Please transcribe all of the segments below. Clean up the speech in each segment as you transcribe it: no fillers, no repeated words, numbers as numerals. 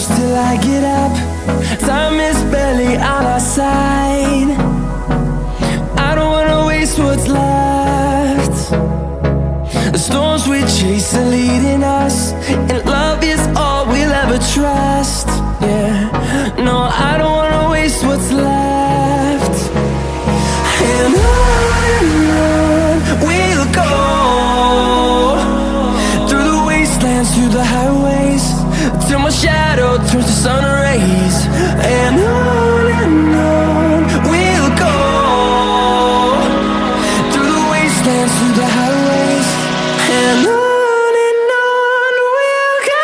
close till I get up. Time is barely on our side. I don't wanna waste what's left. The storms we chase are leading us, and love is all we'll ever trust. Yeah, no, I don't wanna waste what's left. And on we'll go, through the wastelands, through the highways, till my shadow turns to sun rays. And on we'll go, through the wastelands, through the highways, and on we'll go.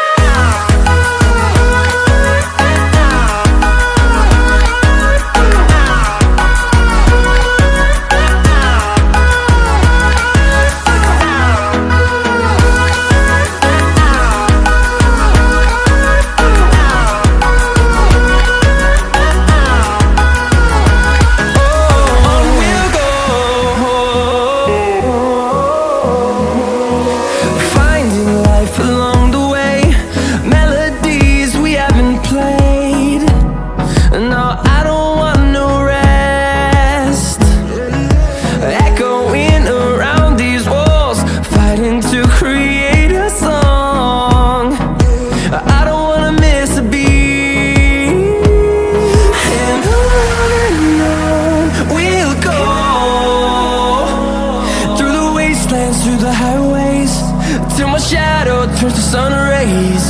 Through the highways, till my shadow turns to sun rays.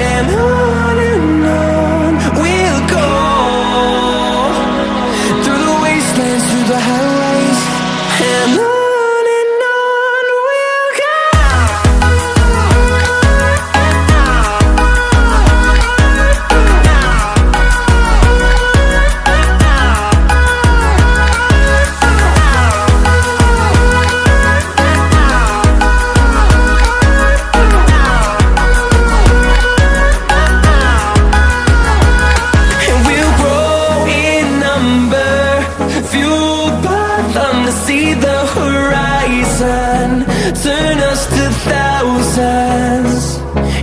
And on we'll go, through the wastelands, through the highways, and on we'll go. See the horizon turn us to thousands,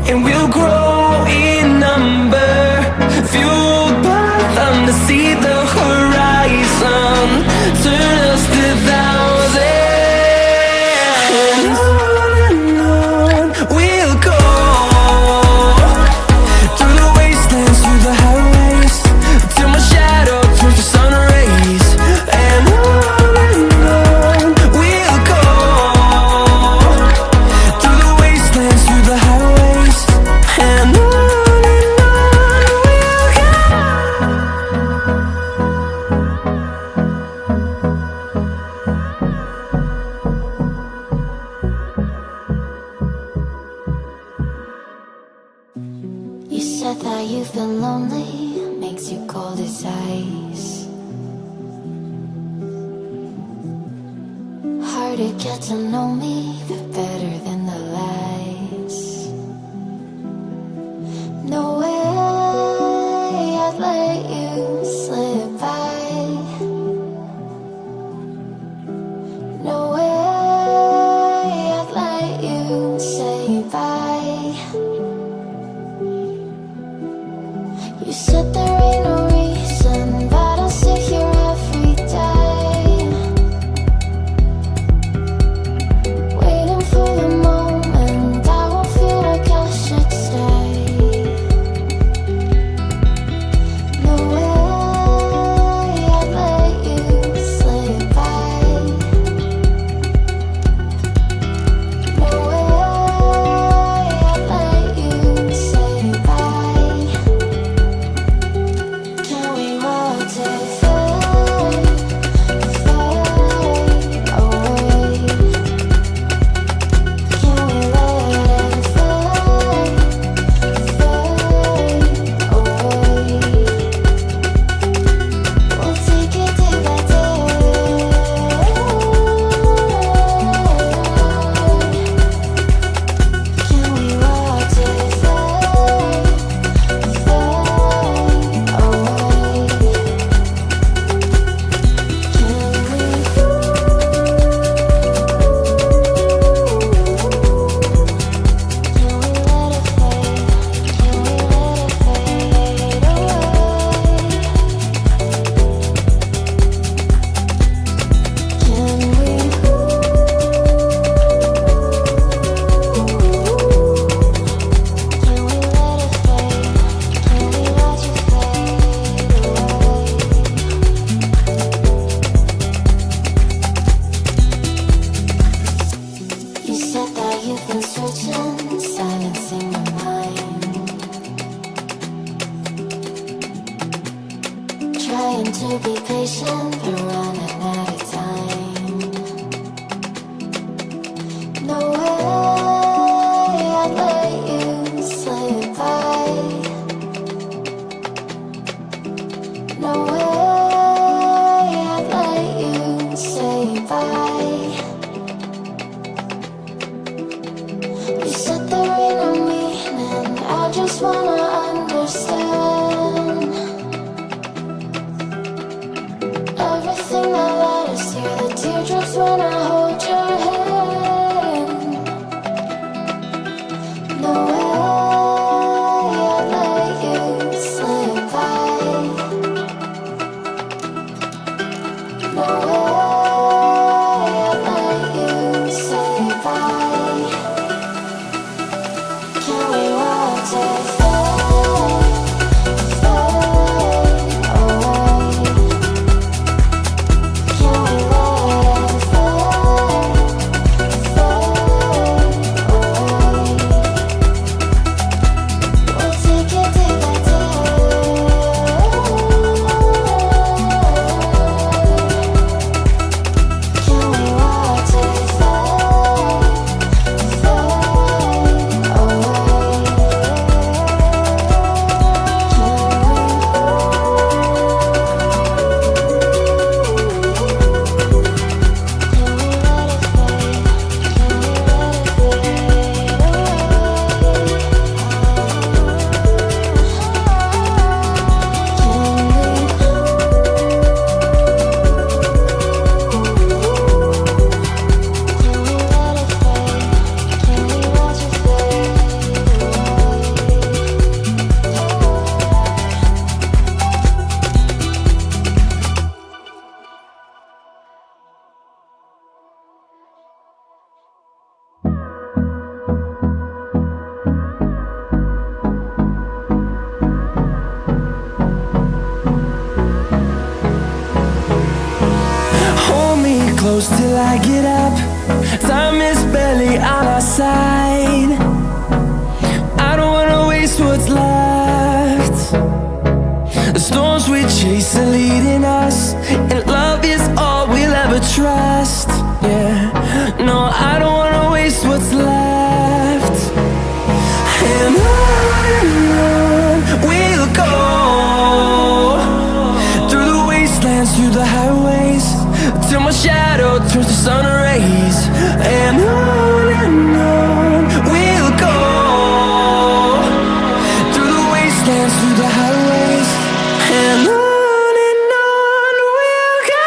and we'll grow in number, fueled by them. To see the horizon turn us to thousands, and on we'll go, through the wastelands, through the highways, till my shadow turns to sun rays. And you said that you've been lonely, makes you cold as ice. Hard to get to know me, but better than the lies. No way I'd let you slip by. No way I'd let you say bye. You said there ain't no reason, but I'll sit here every day, waiting for the moment. trying to be patient, but running out of time. No way I'd let you slip by. No way I'd let you say bye. You said there ain't no meaning, I just wanna understand everything that led us here, the teardrops when I hold your hand. No way I'd let you slip by. No way I'd let you say bye. Can we watch it fade, fade away? Can we let it fade, fade away? We'll take it day by day. Can we watch it fade, fade away? Hold me close till I get up. Time is barely on our side. I don't wanna waste what's left. The storms we chase are leading us, and love is all we'll ever trust. Yeah, no, I don't wanna waste what's left. And on we'll go, through the wastelands, through the highways, till my shadow turns to sun rays. And on we'll go, through the wastelands, through the highways, and on we'll go.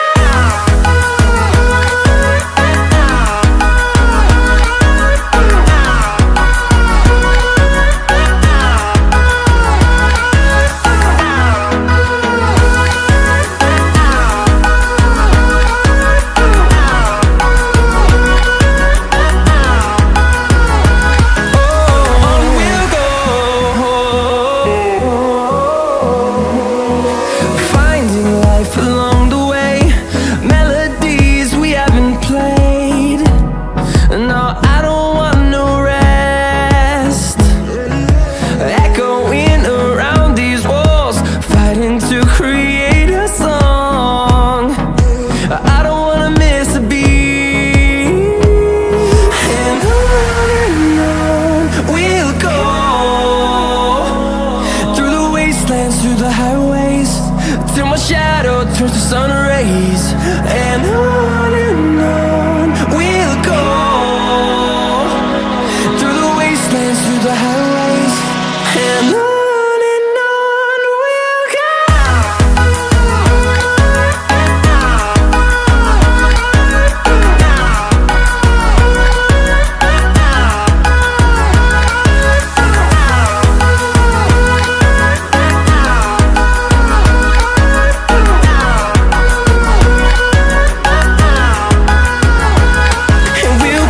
Turns to sun rays, and on we'll go, through the wastelands, through the highways, and on we'll go. And we'll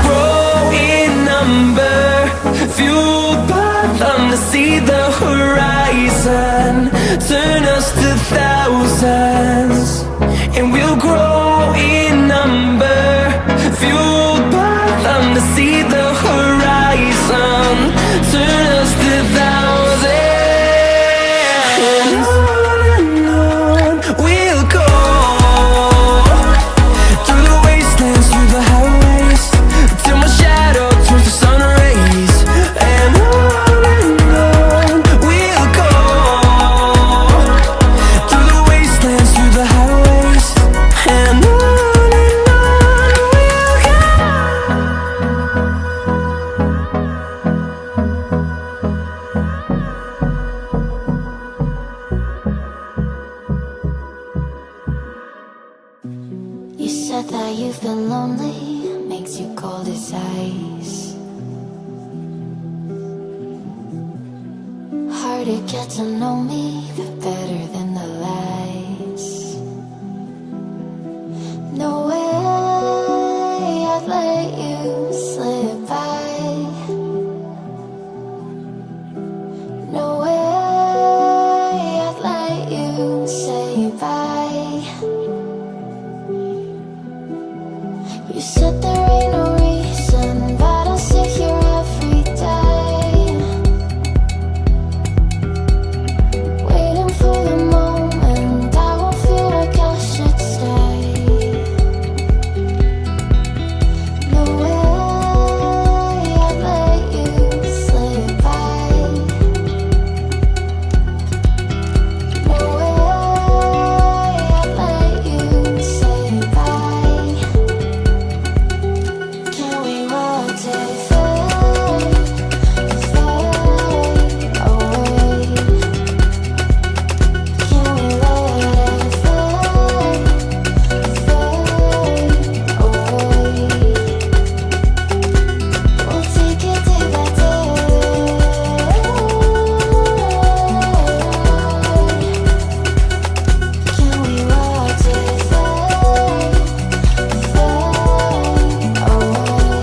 said that you've been lonely, makes you cold as ice. Hard to get to know me, but better than the lies. No way I'd let you slip by. No way I'd let you say bye. You said there ain't no reason, but I'll sit here every day, waiting for the moment I won't feel like I should stay. No way I'd let you slip by. No way I'd let you say bye. Can we watch it fade, fade away? Can we let it fade, fade away? We'll take it day by day. Can we watch it fade, fade away?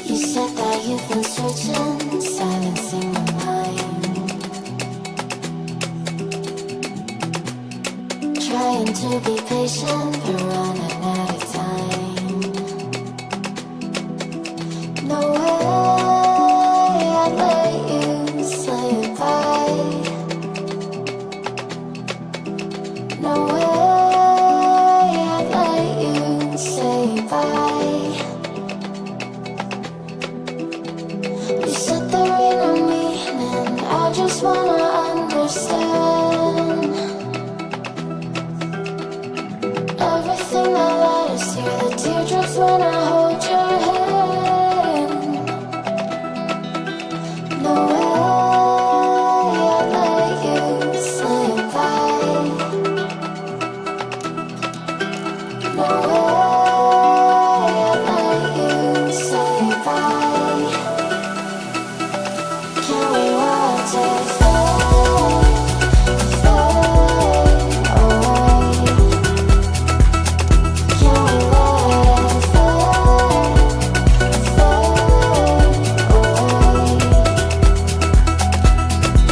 You said that you've been searching, silencing your mind, trying to be patient, but running out of time. No way I'd let you slip by. No way I'd let you say bye. You said there ain't no meaning, I just wanna understand everything that led us here, the teardrops when I hold your hand. No way I'd let you slip by. No way I'd let you say bye. Can we watch it fade, fade away? Can we let it fade, fade away?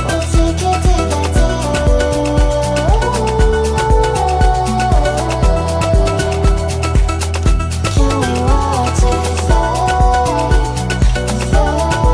We'll take it day by day. Can we watch it fade, fade away?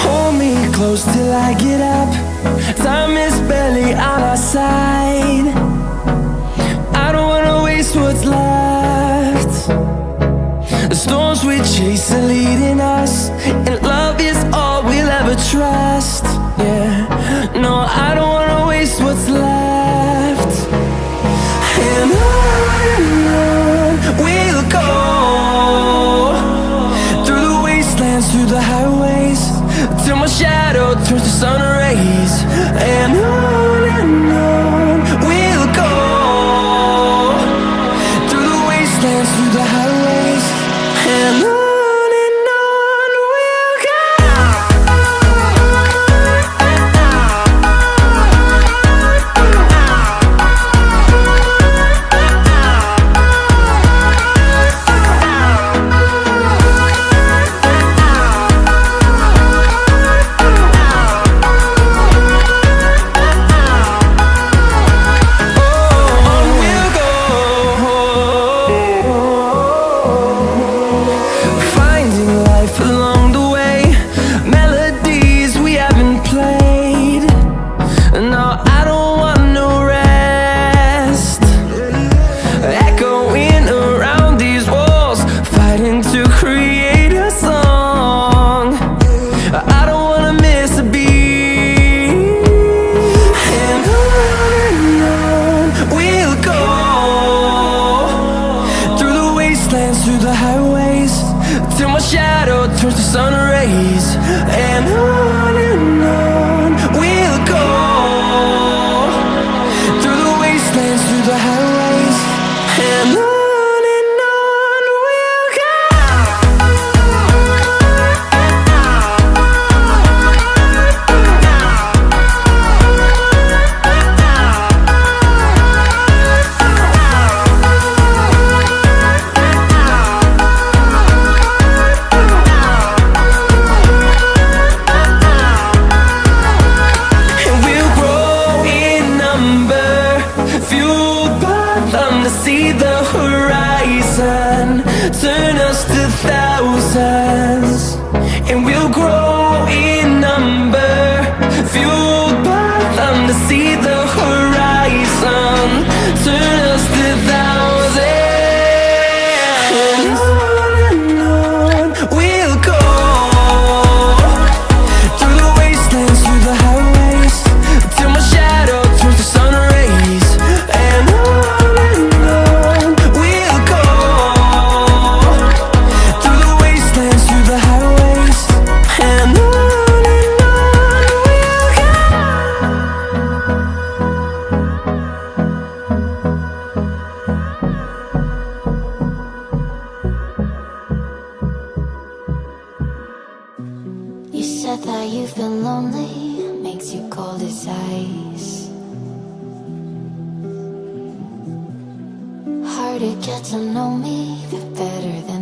Hold me close till I get up. Time is barely on our side. I don't wanna waste what's left. The storms we chase are leading us, and love is all we'll ever trust. Yeah, no, I don't wanna waste what's left. And on we through the highways, till my shadow turns to sun rays. And on we'll go, through the wastelands, through the highways. And on we'll go. And we'll grow in number, fueled by them to see the horizon, turn us to thousands. And we'll grow in number, fueled by them to see the horizon, turn us to thousands. And on we'll go, through the wastelands, through the highways, till my shadow turns to sun rays. And on we'll go, through the wastelands, through the highways. And on we'll go. You said that you've been lonely, makes you cold as ice. Hard to get to know me, but better than